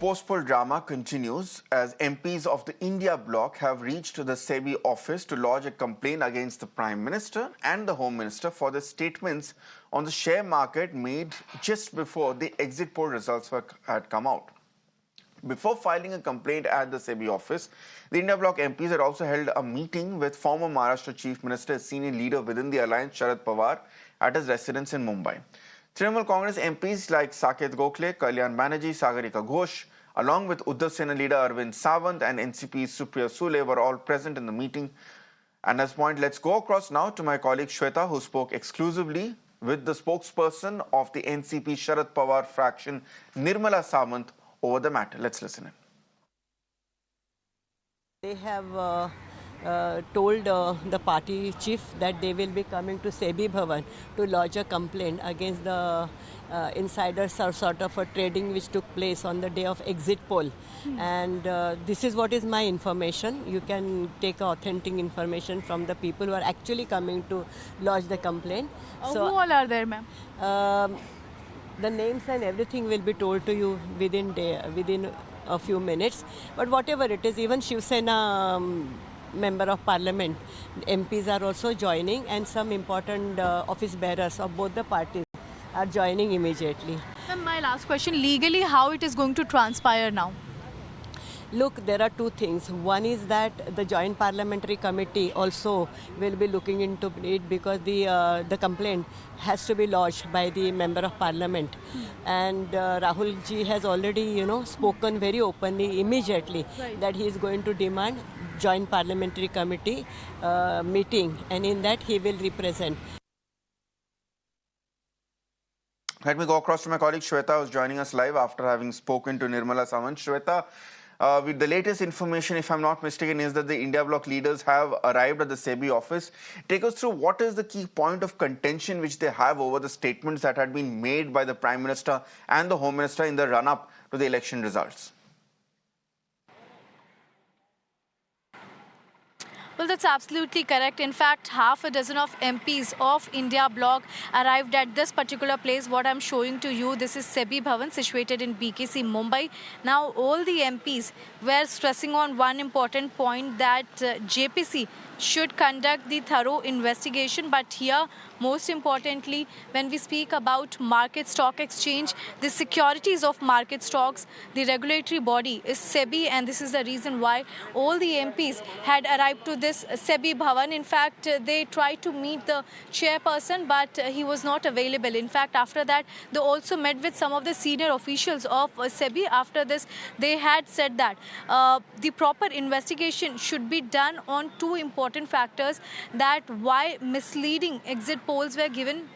Post-poll drama continues as MPs of the India bloc have reached the SEBI office to lodge a complaint against the Prime Minister and the Home Minister for the statements on the share market made just before the exit poll results had come out. Before filing a complaint at the SEBI office, the India bloc MPs had also held a meeting with former Maharashtra Chief Minister, senior leader within the alliance, Sharad Pawar, at his residence in Mumbai. Trinamool Congress MPs like Saket Gokhale, Kalyan Banerjee, Sagarika Ghosh, along with Uddhav Sena leader Arvind Sawant and NCP's Supriya Sule were all present in the meeting. And at this point, let's go across now to my colleague Shweta, who spoke exclusively with the spokesperson of the NCP Sharad Pawar faction, Nirmala Sawant, over the matter. Let's listen in. They have told the party chief that they will be coming to SEBI Bhavan to lodge a complaint against the insiders or sort of a trading which took place on the day of exit poll. And this is what is my information. You can take authentic information from the people who are actually coming to lodge the complaint. So, who all are there, ma'am? The names and everything will be told to you within a few minutes. But whatever it is, even Shiv Sena member of parliament, MPs are also joining, and some important office bearers of both the parties are joining immediately. Ma'am, my last question, legally how it is going to transpire now? Look, there are two things. One is that the Joint Parliamentary Committee also will be looking into it because the complaint has to be lodged by the Member of Parliament. And Rahul ji has already, spoken very openly, immediately, that he is going to demand Joint Parliamentary Committee meeting, and in that he will represent. Let me go across to my colleague Shweta, who's joining us live after having spoken to Nirmala Sawant. Shweta, with the latest information, if I'm not mistaken, is that the India bloc leaders have arrived at the SEBI office. Take us through what is the key point of contention which they have over the statements that had been made by the Prime Minister and the Home Minister in the run-up to the election results. Well, that's absolutely correct. In fact, half a dozen of MPs of India bloc arrived at this particular place. What I'm showing to you, this is SEBI Bhavan, situated in BKC, Mumbai. Now, all the MPs were stressing on one important point, that JPC should conduct the thorough investigation. But here, most importantly, when we speak about market stock exchange, the securities of market stocks, the regulatory body is SEBI, and this is the reason why all the MPs had arrived to this SEBI Bhavan. In fact, they tried to meet the chairperson, but he was not available. In fact, after that, they also met with some of the senior officials of SEBI. After this, they had said that the proper investigation should be done on two important factors, that why misleading exit polls were given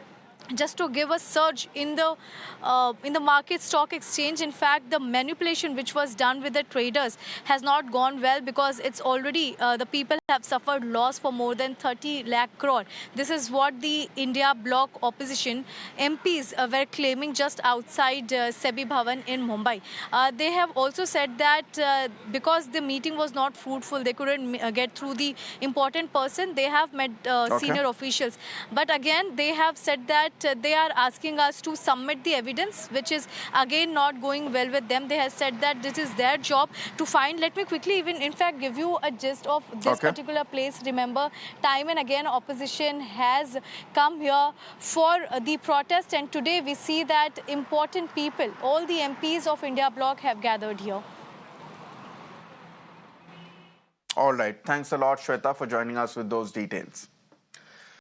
just to give a surge in the market stock exchange. In fact, the manipulation which was done with the traders has not gone well, because it's already the people have suffered loss for more than 30 lakh crore. This is what the India bloc opposition MPs were claiming just outside SEBI Bhavan in Mumbai. They have also said that because the meeting was not fruitful, they couldn't get through the important person. They have met senior officials, but again they have said that they are asking us to submit the evidence, which is again not going well with them. They have said that this is their job to find. Let me quickly in fact give you a gist of this particular place. Remember, time and again opposition has come here for the protest, and today we see that important people, all the MPs of India bloc, have gathered here. All right. Thanks a lot, Shweta, for joining us with those details.